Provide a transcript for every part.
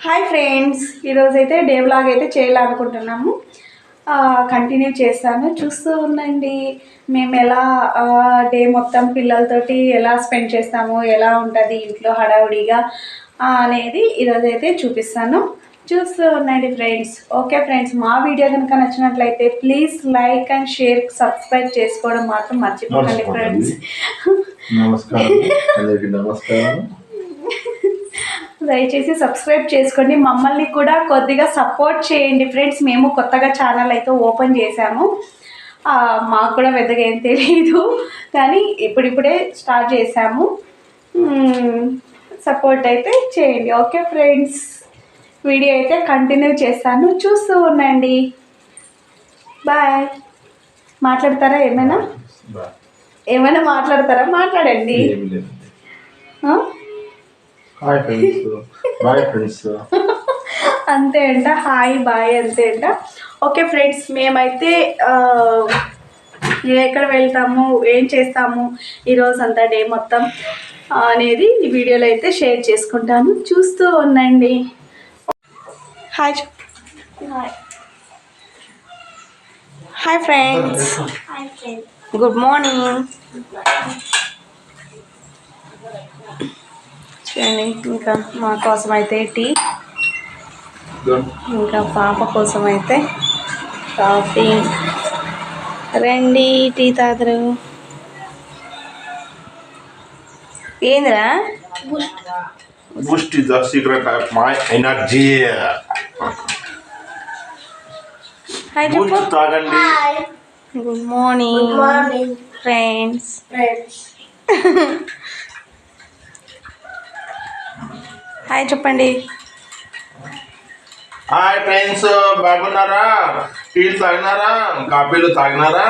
Hi friends, ఈరోజైతే day vlog అయితే చేయాలనుకుంటున్నాము. కంటిన్యూ చేస్తాను, చూస్తూ ఉండండి. మేము ఎలా డే మొత్తం పిల్లలతోటి ఎలా స్పెండ్ చేస్తాము, ఎలా ఉంటుంది ఇంట్లో హడావుడిగా అనేది ఈరోజైతే చూపిస్తాను. చూస్తూ ఉండండి ఫ్రెండ్స్. ఓకే ఫ్రెండ్స్, మా వీడియో కనుక నచ్చినట్లయితే please like and share, subscribe చేసుకోవడం మాత్రం మర్చిపోకండి ఫ్రెండ్స్. నమస్కారం. దయచేసి సబ్స్క్రైబ్ చేసుకోండి, మమ్మల్ని కూడా కొద్దిగా సపోర్ట్ చేయండి ఫ్రెండ్స్. మేము కొత్తగా ఛానల్ అయితే ఓపెన్ చేశాము. మాకు కూడా పెద్దగా ఏం తెలియదు, కానీ ఇప్పుడిప్పుడే స్టార్ట్ చేశాము. సపోర్ట్ అయితే చేయండి. ఓకే ఫ్రెండ్స్, వీడియో అయితే కంటిన్యూ చేస్తాను, చూస్తూ ఉండండి. బాయ్. మాట్లాడతారా? ఏమైనా మాట్లాడతారా? మాట్లాడండి. Hi friends, bye friends. అంతే అంట, హాయ్ బాయ్ అంతే అంట. ఓకే ఫ్రెండ్స్, మేమైతే ఎక్కడ వెళ్తాము, ఏం చేస్తాము ఈరోజు అంతా డే మొత్తం అనేది ఈ వీడియోలో అయితే షేర్ చేసుకుంటాను, చూస్తూ ఉండండి. Hi hi friends, good morning. చూడండి, ఇంకా మా కోసం అయితే టీ, ఇంకా పాప కోసం అయితే కాఫీ. రండి టీ తాగరు. ఏందిరా? Boost is the secret of my energy. Hi Boost చెప్పు. తాగండి. Good morning friends. హాయ్ చెప్పండి. హాయ్ ఫ్రెండ్స్, బాగున్నారా? టీలు తాగినారా? కాఫీలు తాగినారా?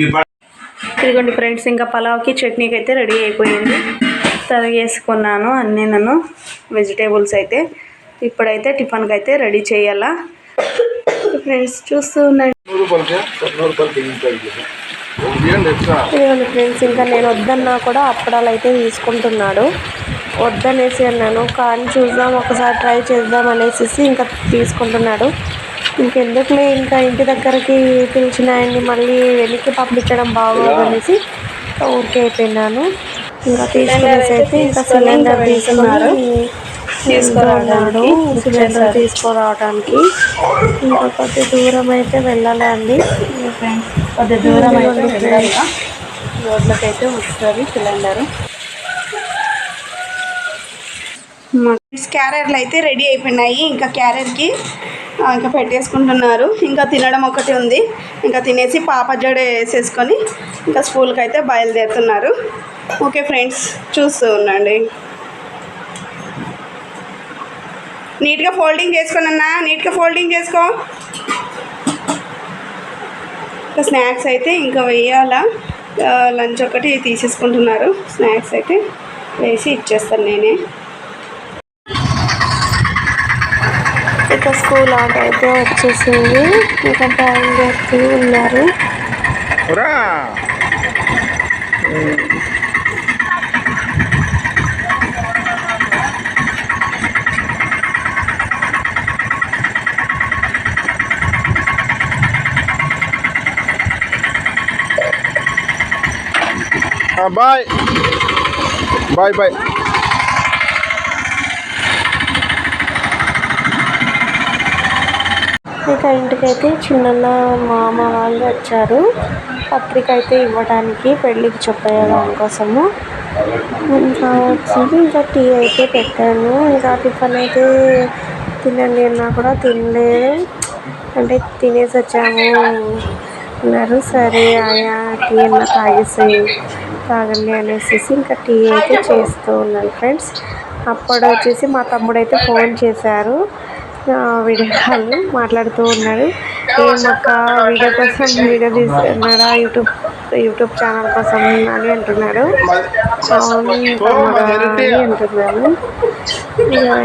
ఇదిగోండి ఫ్రెండ్స్, ఇంకా పలావ్కి చట్నీకి అయితే రెడీ అయిపోయింది. తరిగేసుకున్నాను అన్నీ నన్ను వెజిటేబుల్స్ అయితే. ఇప్పుడైతే టిఫిన్కి అయితే రెడీ చేయాలా ఫ్రెండ్స్, చూస్తూ ఉన్నాను. ఇదిగోండి ఫ్రెండ్స్, ఇంకా నేను వద్దన్నా కూడా అప్పడాలు అయితే తీసుకుంటున్నాడు. వద్దనేసి అన్నాను, కానీ చూద్దాం ఒకసారి ట్రై చేద్దాం అనేసి ఇంకా తీసుకుంటున్నాడు. ఇంకెందుకులే, ఇంకా ఇంటి దగ్గరికి పిలిచిన ఆయన్ని మళ్ళీ వెనక్కి పంపించడం బాగోదు అనేసి ఊరికే అయిపోయినాను. ఇంకా తీసుకునేసి అయితే ఇంకా సిలిండర్ తీసుకురావడానికి సిలిండర్ తీసుకురావడానికి ఇంకా కొద్ది దూరం అయితే వెళ్ళాలి అండి. కొద్ది దూరం అయితే రోడ్లకైతే వస్తుంది సిలిండరు. క్యారెట్లు అయితే రెడీ అయిపోయినాయి. ఇంకా క్యారెట్కి ఇంకా పెట్టేసుకుంటున్నారు. ఇంకా తినడం ఒకటి ఉంది, ఇంకా తినేసి పాప జడ వేసేసుకొని ఇంకా స్కూల్కి అయితే బయలుదేరుతున్నారు. ఓకే ఫ్రెండ్స్, చూస్తూ ఉండండి. నీట్గా ఫోల్డింగ్ చేసుకోండి అన్న, నీట్గా ఫోల్డింగ్ చేసుకో. ఇంకా స్నాక్స్ అయితే ఇంకా వేయాలా, లంచ్ ఒకటి తీసేసుకుంటున్నారు. స్నాక్స్ అయితే వేసి ఇచ్చేస్తాను నేనే. ఇక స్కూల్ ఆట అయితే వచ్చేసింది, ఇంకా బయలుదేరుతూ ఉన్నారు. Bye bye bye. ఇక ఇంటికైతే చిన్న మామ వాళ్ళు వచ్చారు పత్రిక అయితే ఇవ్వడానికి, పెళ్ళికి చెప్పే దానికోసము. ఇంకా వచ్చింది, ఇంకా టీ అయితే పెట్టాను. ఇంకా టిఫిన్ అయితే తినండి అన్నా కూడా తినలేదు, అంటే తినేసి వచ్చాము అన్నారు. సరే ఆయా టీ అన్న తాగండి అనేసి ఇంకా టీ అయితే చేస్తూ ఉన్నాను ఫ్రెండ్స్. అప్పుడు వచ్చేసి మా తమ్ముడు అయితే ఫోన్ చేశారు, వీడియో కాల్ మాట్లాడుతూ ఉన్నాడు. ఏమక్క వీడియో కోసం వీడియో తీస్తున్నాడా, యూట్యూబ్ ఛానల్ కోసం అని అంటున్నాడు. అవును తమ్ముడా అని అంటున్నాను.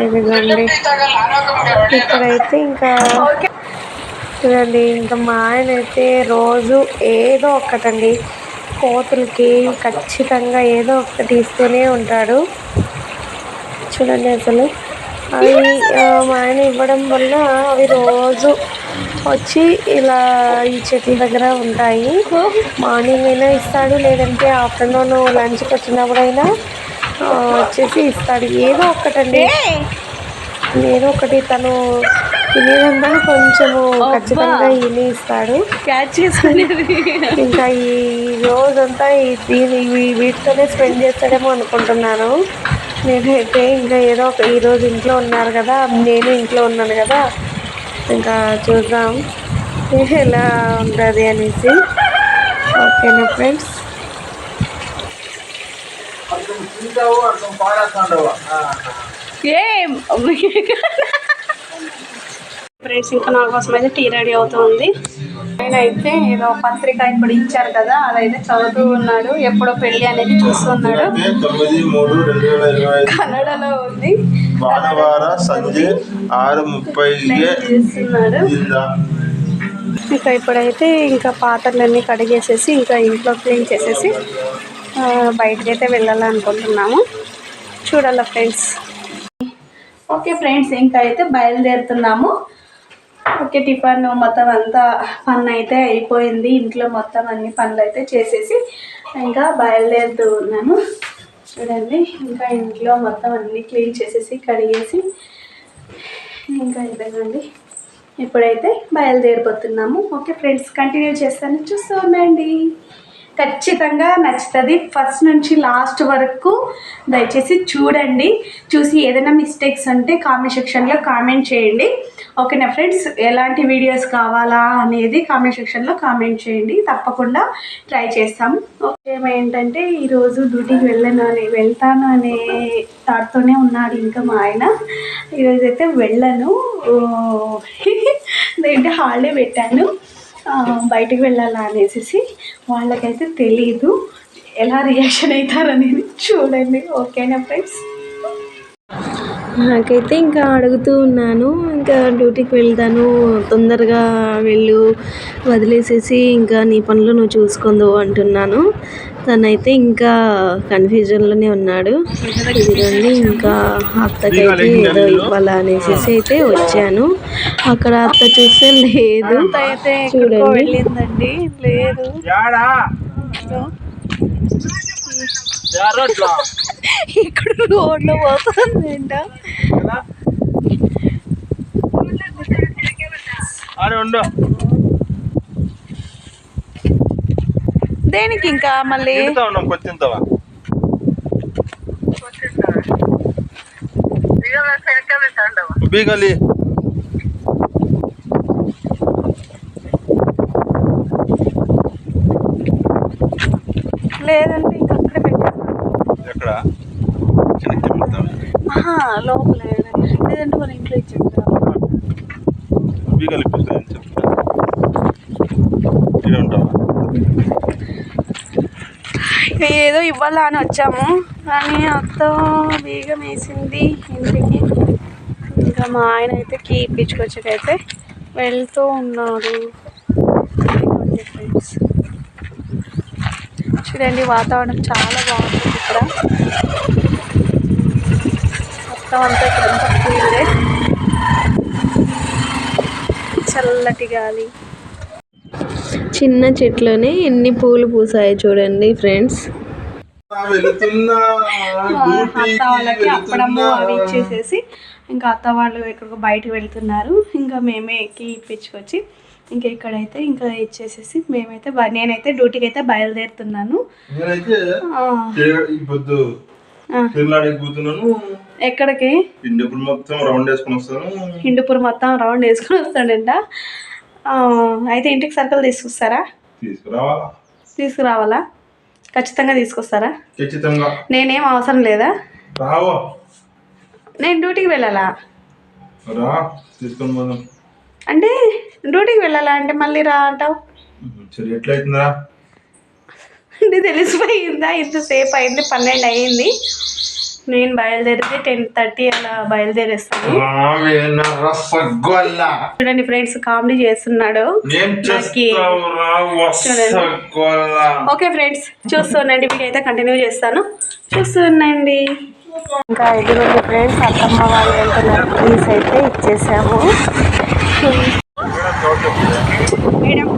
ఇదిగోండి, ఇప్పుడైతే ఇంకా చూడండి, ఇంకా మా ఆయన అయితే రోజు ఏదో ఒక్కటండి, కోతులకి ఖచ్చితంగా ఏదో ఒకటి ఇస్తూనే ఉంటాడు. చూడండి అసలు అవి మా ఆయన ఇవ్వడం వల్ల అవి రోజు వచ్చి ఇలా ఈ చెట్ల దగ్గర ఉంటాయి. మార్నింగ్ అయినా ఇస్తాడు, లేదంటే ఆఫ్టర్నూన్ లంచ్కి వచ్చినప్పుడైనా వచ్చేసి ఇస్తాడు. ఏదో ఒక్కటండి, ఏదో ఒకటి తను తినేదంతా కొంచెము ఖచ్చితంగా ఈయన ఇస్తాడు. క్యాచ్ చేసుకునేది ఇంకా ఈ రోజంతా వీటితోనే స్పెండ్ చేస్తాడేమో అనుకుంటున్నాను నేనైతే. ఇంకా ఏదో ఒక ఈరోజు ఇంట్లో ఉన్నారు కదా, నేను ఇంట్లో ఉన్నాను కదా, ఇంకా చూద్దాం ఎలా ఉంటుంది అనేసి. ఓకేనా ఫ్రెండ్స్? ఏం ఫ్రెండ్స్, ఇంకా నా కోసం అయితే టీ రెడీ అవుతుంది. నేనైతే ఏదో పత్రిక ఇప్పుడు ఇచ్చారు కదా, అదైతే చదువుతూ ఉన్నాడు. ఎప్పుడో పెళ్లి అనేది చూస్తున్నాడు. 9/3/2025 కన్నడలో ఉంది. భానువార సంజೆ 6:30ಗೆ చేస్తున్నాడు. ఇంకా ఇప్పుడైతే ఇంకా పాత్రలన్నీ కడిగేసేసి ఇంకా ఇంట్లో క్లీన్ చేసేసి బయటకైతే వెళ్ళాలనుకుంటున్నాము. చూడాలా ఫ్రెండ్స్. ఓకే ఫ్రెండ్స్, ఇంకా అయితే బయలుదేరుతున్నాము. ఓకే, టిఫిన్ మొత్తం అంతా పని అయితే అయిపోయింది. ఇంట్లో మొత్తం అన్ని పనులు అయితే చేసేసి ఇంకా బయలుదేరుతూ ఉన్నాను. చూడండి, ఇంకా ఇంట్లో మొత్తం అన్నీ క్లీన్ చేసేసి కడిగేసి ఇంకా ఇదేనండి, ఇప్పుడైతే బయలుదేరిపోతున్నాము. ఓకే ఫ్రెండ్స్, కంటిన్యూ చేస్తాను, చూస్తూ ఉండండి. ఖచ్చితంగా నచ్చుతుంది. ఫస్ట్ నుంచి లాస్ట్ వరకు దయచేసి చూడండి. చూసి ఏదైనా మిస్టేక్స్ ఉంటే కామెంట్ సెక్షన్లో కామెంట్ చేయండి. ఓకేనా ఫ్రెండ్స్? ఎలాంటి వీడియోస్ కావాలా అనేది కామెంట్ సెక్షన్లో కామెంట్ చేయండి. తప్పకుండా ట్రై చేస్తాం. ఓకే, ఏంటంటే ఈరోజు డ్యూటీకి వెళ్తాను అనే థాట్తోనే ఉన్నాడు ఇంకా మా ఆయన. ఈరోజైతే వెళ్ళను, ఏంటంటే హాలిడే పెట్టాను, బయటకు వెళ్ళాలా అనేసి. వాళ్ళకైతే తెలీదు ఎలా రియాక్షన్ అవుతారనేది చూడండి. ఓకేనా ఫ్రెండ్స్? నాకైతే ఇంకా అడుగుతూ ఉన్నాను, ఇంకా డ్యూటీకి వెళ్తాను, తొందరగా వెళ్ళు, వదిలేసేసి ఇంకా నీ పనులు నువ్వు చూసుకుందు అంటున్నాను. తనైతే ఇంకా కన్ఫ్యూజన్లోనే ఉన్నాడు. ఇదిగోండి, ఇంకా అత్తకైతే ఏదో ఇవ్వాలా అనేసి అయితే వచ్చాను. అక్కడ అత్త చూస్తే లేదు, అయితే చూడండి వెళ్ళిందండి, లేదు. ఇక్కడ రోడ్లో పోతుంది ఏంట. దేనికి ఇంకా మళ్ళీ బీగలి లేదంటే ఇంకా అక్కడ పెట్టేస్తాను. ఎక్కడ లోపల లేదంటే మన ఇంట్లో ఇచ్చేస్తా. బీగలి ఉంటావా? ఏదో ఇవ్వాలా అని వచ్చాము, కానీ అత్త బీగం వేసింది ఇంటికి. ఇంకా మా ఆయన అయితే కీ ఇప్పించుకొచ్చేకైతే వెళ్తూ ఉన్నాడు. ఫ్రెండ్స్, చూడండి, వాతావరణం చాలా బాగుంటుంది ఇక్కడ. మొత్తం అంతా ఇక్కడంతా పూలే, చల్లటి గాలి. చిన్న చెట్లోనే ఎన్ని పూలు పూసాయి చూడండి ఫ్రెండ్స్. అత్త వాళ్ళకి అప్పడము అవి ఇచ్చేసేసి ఇంకా అత్త వాళ్ళు ఎక్కడికో బయటకు వెళ్తున్నారు. ఇంకా మేమే ఎక్కి ఇప్పించుకొచ్చి ఇంకా ఇక్కడైతే ఇంకా ఇచ్చేసేసి మేమైతే నేనైతే డ్యూటీకి అయితే బయలుదేరుతున్నాను. ఎక్కడికి? హిందూపూర్ మొత్తం రౌండ్ వేసుకొని వస్తాడంట. అయితే ఇంటికి సరుకులు తీసుకురావాలా? ఖచ్చితంగా తీసుకొస్తారా? నేనేం అవసరం లేదా? నేను డ్యూటీకి వెళ్ళాలా? అంటే డ్యూటీకి వెళ్ళాలా అంటే మళ్ళీ రా అంటావు. అంటే తెలిసిపోయిందా? ఇంతసేపు అయింది, 12 అయ్యింది. నేను బయలుదేరితే 10:30 అలా బయలుదేరేస్తాను. చూడండి ఫ్రెండ్స్, కామెడీ చేస్తున్నాడు. ఓకే ఫ్రెండ్స్, చూస్తుండండి, వీడియో అయితే కంటిన్యూ చేస్తాను, చూస్తుండండి. ఇంకా ఇదిగోండి ఫ్రెండ్స్, అత్తమ్మ వాళ్ళు వెళ్తున్నారు. కీస్ అయితే ఇచ్చేసాము. మేడం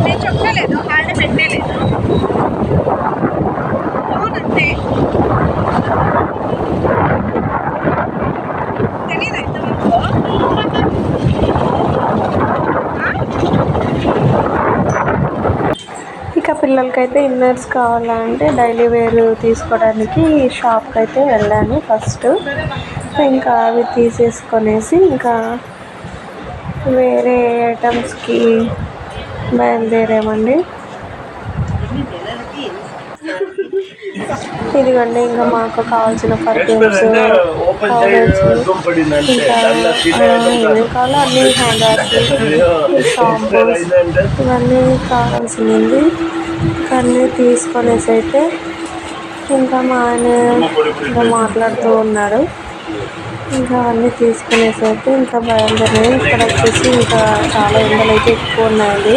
నేను చెప్పలేదు, హాలిడే పెట్టలేదు. అవునంతే తెలీదు ఇంతవరకు. ఇక పిల్లలకైతే ఇన్నర్స్ కావాలంటే డైలీ వేర్ తీసుకోవడానికి షాప్కి అయితే వెళ్ళాను ఫస్ట్. ఇంకా అవి తీసేసుకొనేసి ఇంకా వేరే ఐటమ్స్కి బయలుదేరామండి. ఇదిగోండి ఇంకా మాకు కావాల్సిన పర్ఫ్యూమ్స్, పౌడర్స్, ఇంకా ఏమి కావాలో అన్నీ, హ్యాండ్ వాష్, షాంపూస్ ఇవన్నీ కావాల్సింది. అన్నీ తీసుకొనేసి అయితే ఇంకా మా ఆయన ఇంకా మాట్లాడుతూ ఉన్నాడు. ఇంకా అన్నీ తీసుకునేసి అయితే ఇంకా బయలుదేరి. ఇక్కడ వచ్చేసి ఇంకా చాలా ఎండలు అయితే ఎక్కువ ఉన్నాయండి.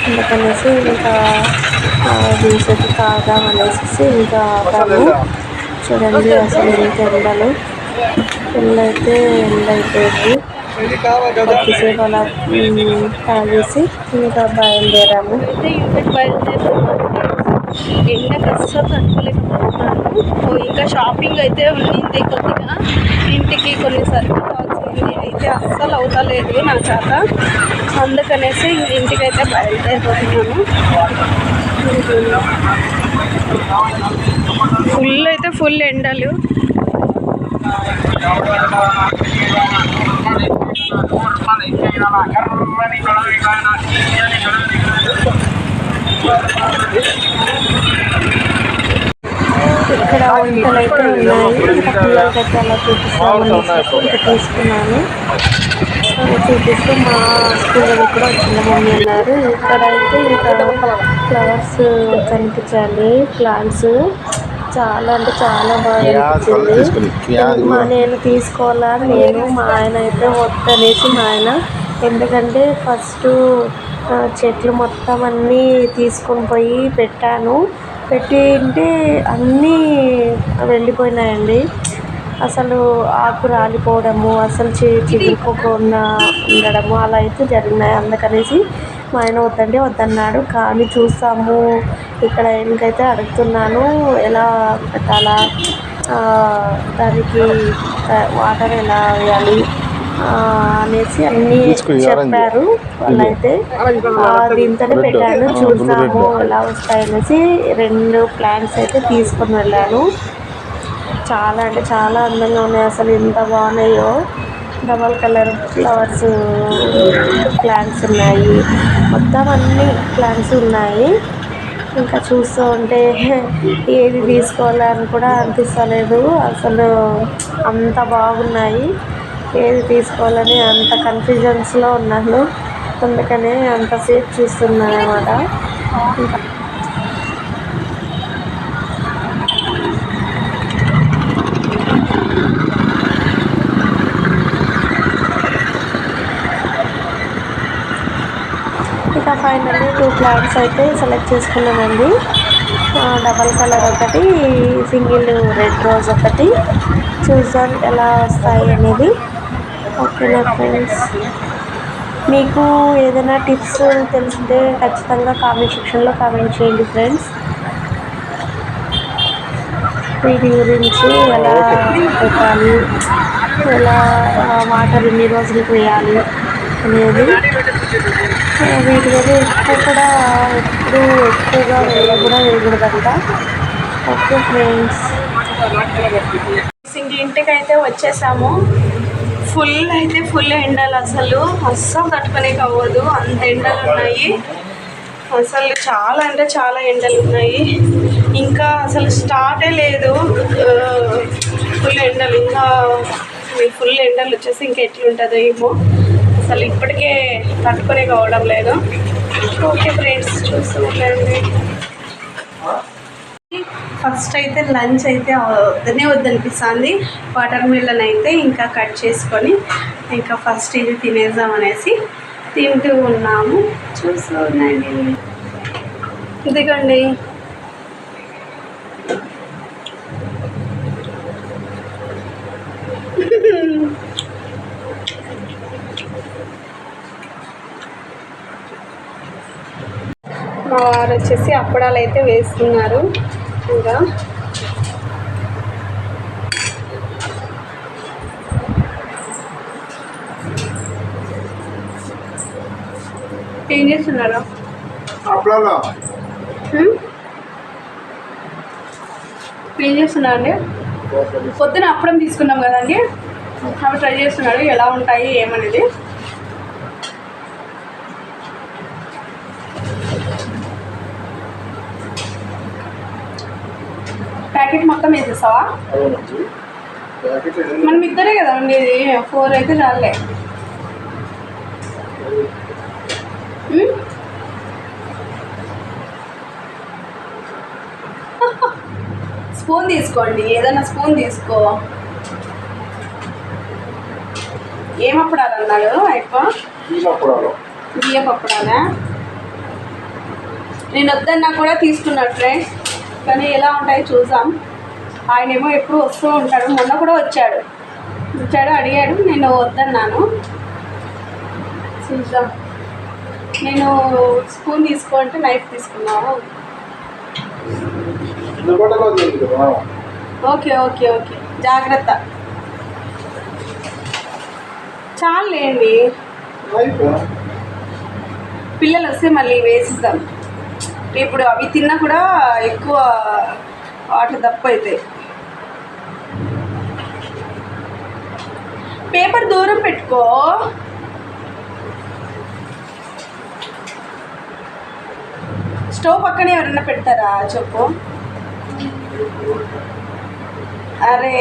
అందుకనేసి ఇంకా జ్యూస్ అయితే తాగుదాం అనేసి ఇంకా ఆపాము. చూడండి అసలు ఎంత ఎండలు, అయితే ఎండ అయిపోయింది. కొద్దిసేపు అలా తాగేసి ఇంకా బయలుదేరాము. అయితే యూనిట్ బయలుదేరుతున్నాము. ఎండకు అస్సలు తట్టుకోలేకపోతున్నాను. ఇంకా షాపింగ్ అయితే ఉన్నింది కొద్దిగా, ఇంటికి కొన్ని సరుకులు కావాల్సింది అయితే అస్సలు అవుతలేదు నా చేత. అందుకనేసి ఇంటికి అయితే బయలుదేరిపోతున్నాను. ఫుల్ అయితే ఫుల్ ఎండలు. ఇక్కడ వంటలు అయితే ఉన్నాయి. ఇంకా పిల్లలకైతే అలా చూపిస్తామని ఇంకా తీసుకున్నాను. చూపిస్తూ మా స్కూల్ దగ్గర కూడా చిన్న మమ్మీ ఉన్నారు. ఇక్కడ అయితే ఇంకా ఫ్లవర్స్ కనిపించాలి, ప్లాంట్స్ చాలా అంటే చాలా బాగా అనిపించింది. నేను తీసుకోవాలా, మా ఆయన అయితే వద్దనేసి మా ఆయన, ఎందుకంటే ఫస్ట్ చెట్లు మొత్తం అన్నీ తీసుకొని పోయి పెట్టాను. ఉంటే అన్నీ వెళ్ళిపోయినాయండి. అసలు ఆకు రాలిపోవడము, అసలు చిగురుకోకుండా ఉండడము అలా అయితే జరిగినాయి. అందుకనేసి మా ఆయన వద్దన్నాడు. కానీ చూస్తాము, ఇక్కడ ఇంకైతే అడుగుతున్నాను ఎలా పెట్టాలా, దానికి వాటర్ ఎలా వేయాలి అనేసి అన్నీ చెప్పారు వాళ్ళైతే. దీంతోనే పెట్టాను, చూసాము ఎలా వస్తాయనేసి 2 ప్లాంట్స్ అయితే తీసుకొని వెళ్ళాను. చాలా అంటే చాలా అందంగా ఉన్నాయి. అసలు ఎంత బాగున్నాయో. డబల్ కలర్ ఫ్లవర్స్ ప్లాంట్స్ ఉన్నాయి, మొత్తం అన్ని ప్లాంట్స్ ఉన్నాయి. ఇంకా చూస్తూ ఉంటే ఏది తీసుకోవాలని కూడా అనిపిస్తలేదు. అసలు అంత బాగున్నాయి. ఏది తీసుకోవాలని అంత కన్ఫ్యూజన్స్లో ఉన్నాను. అందుకనే అంతసేపు చూస్తున్నాను అన్నమాట. ఇక ఫైనల్లీ 2 ప్లాంట్స్ అయితే సెలెక్ట్ చేసుకున్నానండి. డబల్ కలర్ ఒకటి, సింగిల్ రెడ్ రోజ్ ఒకటి. చూద్దాం ఎలా వస్తాయి అనేది. ఓకేనా ఫ్రెండ్స్, మీకు ఏదైనా టిప్స్ తెలిస్తే ఖచ్చితంగా కామెంట్ సెక్షన్లో కామెంట్ చేయండి ఫ్రెండ్స్. వీటి గురించి ఎలా పెట్టాలి, ఎలా వాటర్ ఎన్ని రోజులకు వేయాలి అనేది. వీటి మీద ఎక్కువగా వేయకూడదంట. ఓకే ఫ్రెండ్స్, ఇంటికి అయితే వచ్చేసాము. ఫుల్ ఎండలు, అస్సలు తట్టుకోలేక అవ్వదు, అంత ఎండలు ఉన్నాయి. అసలు చాలా అంటే చాలా ఎండలు ఉన్నాయి. ఇంకా అసలు స్టార్టే లేదు ఫుల్ ఎండలు. ఇంకా ఫుల్ ఎండలు వచ్చేసి ఇంకా ఎట్లుంటుందో ఏమో, అసలు ఇప్పటికే తట్టుకునే కావడం లేదు. ఓకే ఫ్రెండ్స్, చూస్తుంటండి. ఫస్ట్ అయితే లంచ్ అయితే వద్దనిపిస్తుంది. వాటర్ మిలన్ అయితే ఇంకా కట్ చేసుకొని ఇంకా ఫస్ట్ ఇది తినేద్దాం అనేసి తింటూ ఉన్నాము. చూస్తూ ఉండండి. ఇదిగోండి మా వారు వచ్చేసి అప్పడాలు అయితే వేస్తున్నారు. ఇంకా ఏం చేస్తున్నారు? ఏం చేస్తున్నారు అండి? పొద్దున అప్పడం తీసుకున్నాం కదండి, అవి ట్రై చేస్తున్నాడు ఎలా ఉంటాయి ఏమనేది. ప్యాకెట్ మొత్తం వేసేసావా? మనం ఇద్దరే కదా ఉండేది, 4 అయితే చాలే. స్పూన్ తీసుకోండి, ఏదైనా స్పూన్ తీసుకో. ఏం అప్పడాలు అన్నాడు ఎక్కువ? బియ్యం అప్పడాలా? నేను వద్దన్నా కూడా తీసుకున్నాడు ఫ్రెండ్స్, కానీ ఎలా ఉంటాయో చూద్దాం. ఆయనేమో ఎప్పుడు వస్తూ ఉంటాడు, మొన్న కూడా వచ్చాడు అడిగాడు, నేను వద్దన్నాను. చూద్దాం. నేను స్పూన్ తీసుకో అంటే నైఫ్ తీసుకున్నాను. ఓకే ఓకే ఓకే, జాగ్రత్త. చాలండి, పిల్లలు వస్తే మళ్ళీ వేసిద్దాం. ఇప్పుడు అవి తిన్నా కూడా ఎక్కువ వాటర్ దప్పు అవుతాయి. పేపర్ దూరం పెట్టుకో. స్టవ్ పక్కనే ఎవరన్నా పెడతారా చెప్పు? అరే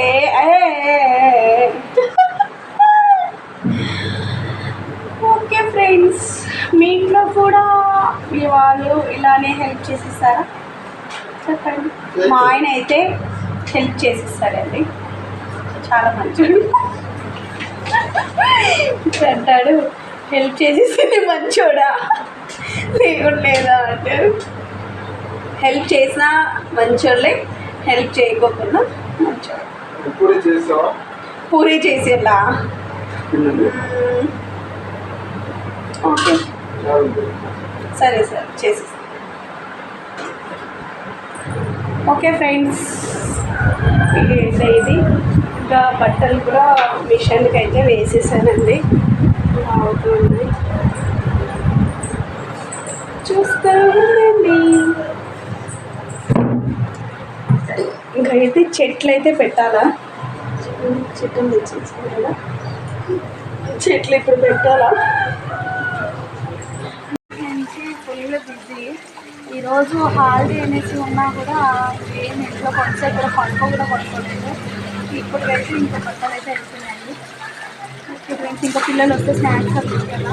ఓకే ఫ్రెండ్స్, మీ ఇంట్లో కూడా మీ వాళ్ళు ఇలానే హెల్ప్ చేసిస్తారా చెప్పండి. మా ఆయన అయితే హెల్ప్ చేసిస్తారండి, చాలా మంచోడు అంటాడు. హెల్ప్ చేసేసింది మంచోడా లేకుండా అంటే, హెల్ప్ చేసిన మంచోళ్ళే, హెల్ప్ చేయకోకుండా మంచోడు. పూరి చేసేలా? ఓకే సరే సరే చేసేస్తా. ఓకే ఫ్రెండ్స్, ఇది ఇంకా బట్టలు కూడా మిషన్కి అయితే వేసేసానండి. అవుతుంది, చూస్తూ ఉండండి. ఇంకా అయితే చెట్లు అయితే పెట్టాలా? చెట్లు తెచ్చేసుకుంటా, చెట్లు ఇప్పుడు పెట్టాలా? Full busy. ఈరోజు హాలిడే అనేసి ఉన్నా కూడా ఏం ఇంట్లో కొంచెం కూడా కూడా పడుకోలేదు. ఇప్పటికైతే ఇంకా బట్టలు అయితే వెళ్తున్నాయండి. ఓకే ఫ్రెండ్స్, ఇంకా పిల్లలు వస్తే స్నాక్స్ అలా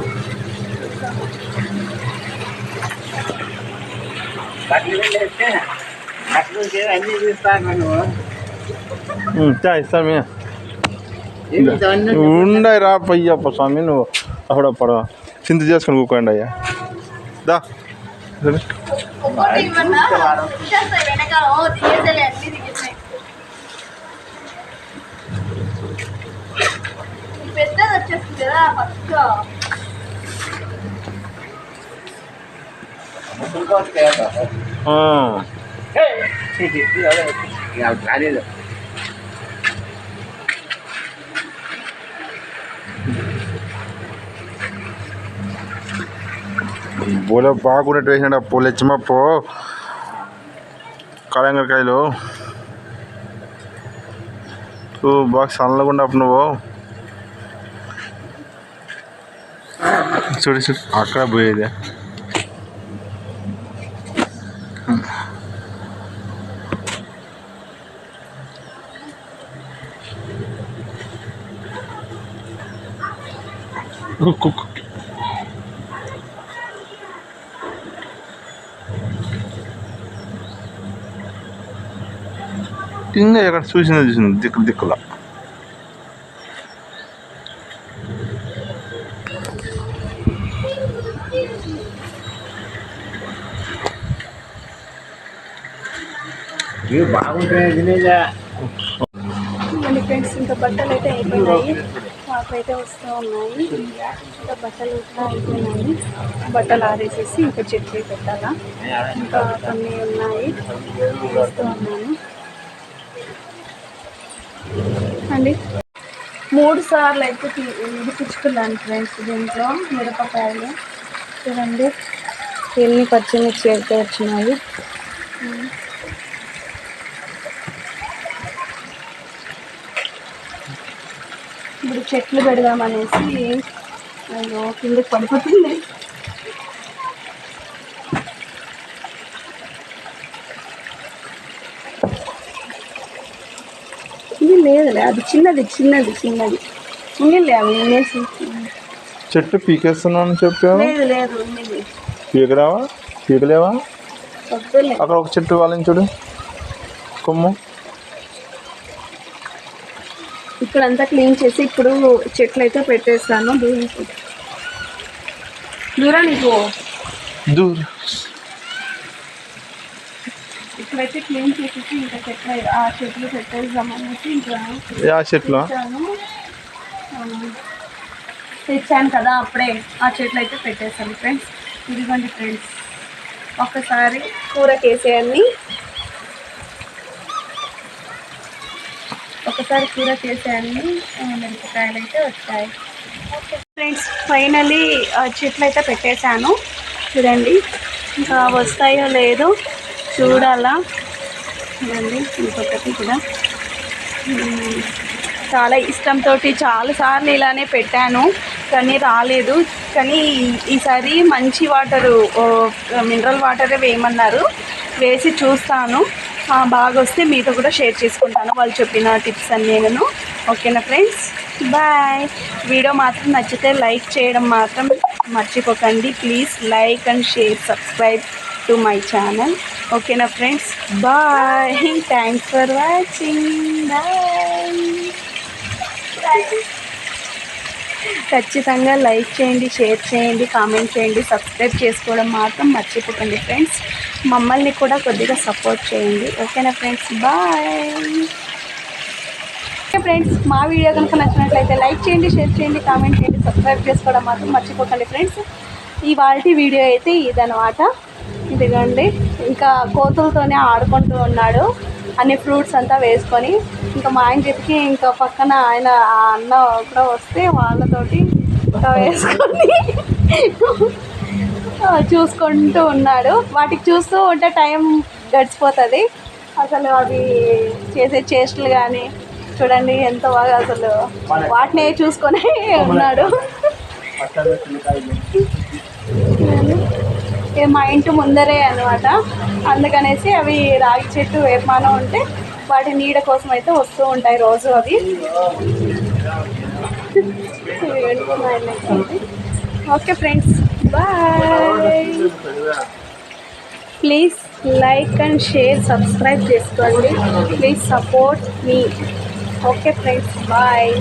ఇస్తాను ఉండయి రా పయ్యప్ప స్వామి, నువ్వు అప్పుడు పడవ చింత చేసుకొని కూకోండి అయ్యా. దా పెద్దది వచ్చేస్తుంది కదా ఫస్ట్. పూల బాగున్నట్టు వేసినాడు. పూలు ఇచ్చమా పో, కళంగరకాయలు బాగా సన్నగుండా నువ్వు. చూడు చూడు అక్కడ పోయేది. ఇంకా ఎక్కడ చూసింది దిక్కుల మళ్ళీ ఫ్రెండ్స్ ఇంకా బట్టలు అయితే అయిపోయినాయి, మాకైతే వస్తూ ఉన్నాయి. ఇంకా బట్టలు కూడా అయిపోయినాయి, బట్టలు ఆరేసేసి ఇంకా చెట్లు పెట్టాలా, ఇంకా కొన్ని ఉన్నాయి వేస్తూ ఉన్నాను అండి. 3 సార్లు అయితే ఉడికించుకున్నాను ఫ్రెండ్స్. దీంట్లో మిరపకాయలు చూడండి ఎన్ని పచ్చిమిర్చి అయితే వచ్చినాయి. ఇప్పుడు చెట్లు పెడదామనేసి అయ్యో కిందకి పడిపోతుంది. ఇది లేదులే, అది చిన్నది చిన్నది చిన్నది ఉన్నిలే, అవి వినేసి. చెట్టు పీకేస్తున్నాను చెప్పావు. లేదు లేదు ఉన్నింది. పీకరావా? పీకలేవా? వద్దులే. అక్కడ ఒక చెట్టు వాళ్ళని చూడు, కొమ్ము. ఇక్కడంతా క్లీన్ చేసి ఇప్పుడు చెట్లు అయితే పెట్టేస్తాను. దూరానికి దూర ఇక్కడైతే క్లీన్ చేసేసి ఇంకా ఆ చెట్లు పెట్టేద్దామనేసి ఇంకా చెట్లు తెచ్చాను కదా అప్పుడే, ఆ చెట్లు అయితే పెట్టేస్తాను ఫ్రెండ్స్. ఇదిగోండి ఫ్రెండ్స్, ఒక్కసారి కూరకేసేయాన్ని, మిరపకాయలు అయితే వచ్చాయి. ఓకే ఫ్రెండ్స్, ఫైనల్లీ చెట్లు అయితే పెట్టేశాను చూడండి. ఇంకా వస్తాయో లేదో చూడాలా. చూడండి ఇంకొకటి కూడా చాలా ఇష్టంతో చాలాసార్లు ఇలానే పెట్టాను కానీ రాలేదు. కానీ ఈసారి మంచి వాటరు, మినరల్ వాటరే వేయమన్నారు, వేసి చూస్తాను. బాగా వస్తే మీతో కూడా షేర్ చేసుకుంటాను వాళ్ళు చెప్పిన టిప్స్ అన్నీ నేను. ఓకేనా ఫ్రెండ్స్, బాయ్. వీడియో మాత్రం నచ్చితే లైక్ చేయడం మాత్రం మర్చిపోకండి. Please like and share, subscribe to my channel. ఓకేనా friends, bye. Thanks for watching. Bye. ఖచ్చితంగా లైక్ చేయండి, షేర్ చేయండి, కామెంట్ చేయండి, సబ్స్క్రైబ్ చేసుకోవడం మాత్రం మర్చిపోకండి ఫ్రెండ్స్. మమ్మల్ని కూడా కొద్దిగా సపోర్ట్ చేయండి. ఓకేనా ఫ్రెండ్స్, బాయ్. ఓకే ఫ్రెండ్స్, మా వీడియో కనుక నచ్చినట్లయితే లైక్ చేయండి, షేర్ చేయండి, కామెంట్ చేయండి, సబ్స్క్రైబ్ చేసుకోవడం మాత్రం మర్చిపోకండి ఫ్రెండ్స్. ఇవాళ వీడియో అయితే ఇదనమాట. ఇదిగోండి ఇంకా కోతులతోనే ఆడుకుంటూ ఉన్నాడు, అన్ని ఫ్రూట్స్ అంతా వేసుకొని. ఇంకా మా ఆయన చెప్పి ఇంకా పక్కన ఆయన ఆ అన్న కూడా వస్తే వాళ్ళతోటి ఇంకా వేసుకొని చూసుకుంటూ ఉన్నాడు. వాటికి చూస్తూ ఉంటే టైం గడిచిపోతుంది. అసలు అవి చేసే చేష్టలు కానీ చూడండి ఎంత బాగా, అసలు వాటినే చూసుకొని ఉన్నాడు. మా ఇంటి ముందరే అనమాట, అందుకనేసి అవి రాగి చెట్టు వేపమానం ఉంటే వాటి నీడ కోసం అయితే వస్తూ ఉంటాయి రోజు అవి. Okay friends, bye. Please like and share, subscribe చేసుకోండి. Please support me. Okay friends, bye.